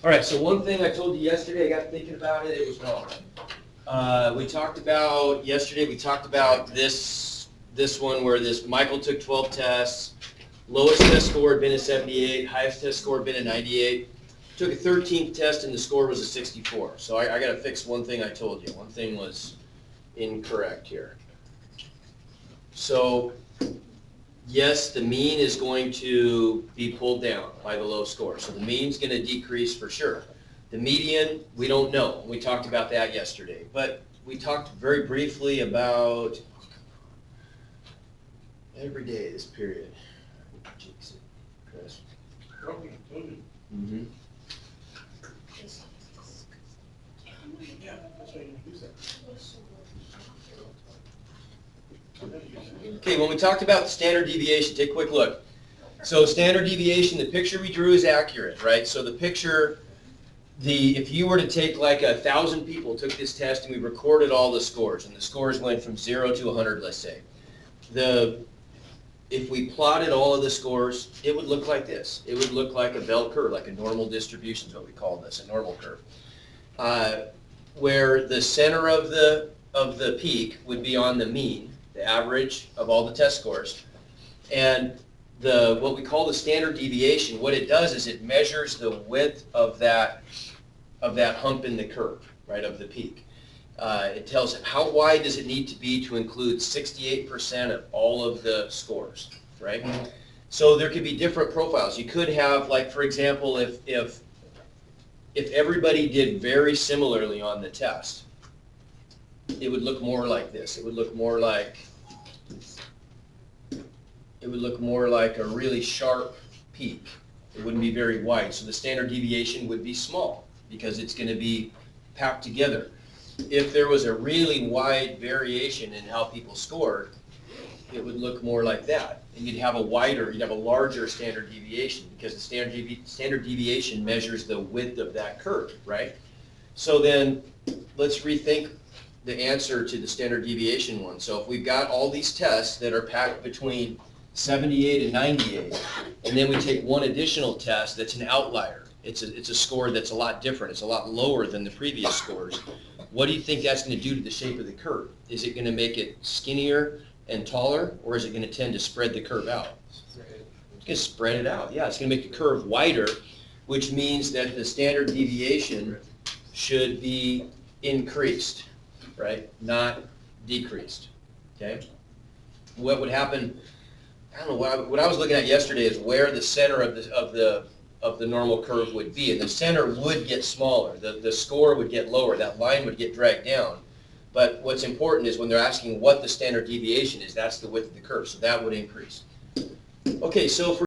All right, so one thing I told you yesterday, I got thinking about it, it was wrong. Yesterday we talked about this one where this Michael took 12 tests, lowest test score had been a 78, highest test score had been a 98. Took a 13th test and the score was a 64. So I got to fix one thing I told you. One thing was incorrect here. So yes, the mean is going to be pulled down by the low score. So the mean's going to decrease for sure. The median, we don't know. We talked about that yesterday. But we talked very briefly about every day this period. Jinx it, Chris. Mm-hmm. Okay, when we talked about the standard deviation, take a quick look. So standard deviation, the picture we drew is accurate, right? So the picture, if you were to take like 1,000 people took this test and we recorded all the scores, and the scores went from 0 to 100, let's say. If we plotted all of the scores, it would look like this. It would look like a bell curve, like a normal distribution is what we call this, a normal curve. Where the center of the peak would be on the mean, the average of all the test scores, and what we call the standard deviation, what it does is it measures the width of that hump in the curve, right, of the peak. It tells it how wide does it need to be to include 68% of all of the scores, right? So there could be different profiles. You could have, like, for example, if everybody did very similarly on the test, it would look more like this. It would look more like a really sharp peak. It wouldn't be very wide. So the standard deviation would be small because it's going to be packed together. If there was a really wide variation in how people scored, it would look more like that. And you'd have a larger standard deviation because the standard deviation measures the width of that curve, right? So then let's rethink the answer to the standard deviation one. So if we've got all these tests that are packed between 78 and 98, and then we take one additional test that's an outlier. It's a score that's a lot different. It's a lot lower than the previous scores. What do you think that's going to do to the shape of the curve? Is it going to make it skinnier and taller, or is it going to tend to spread the curve out? It's going to spread it out. Yeah, it's going to make the curve wider, which means that the standard deviation should be increased, right? Not decreased. Okay? What would happen? I don't know. What I was looking at yesterday is where the center of the normal curve would be, and the center would get smaller. The score would get lower. That line would get dragged down. But what's important is when they're asking what the standard deviation is, that's the width of the curve. So that would increase. Okay, so for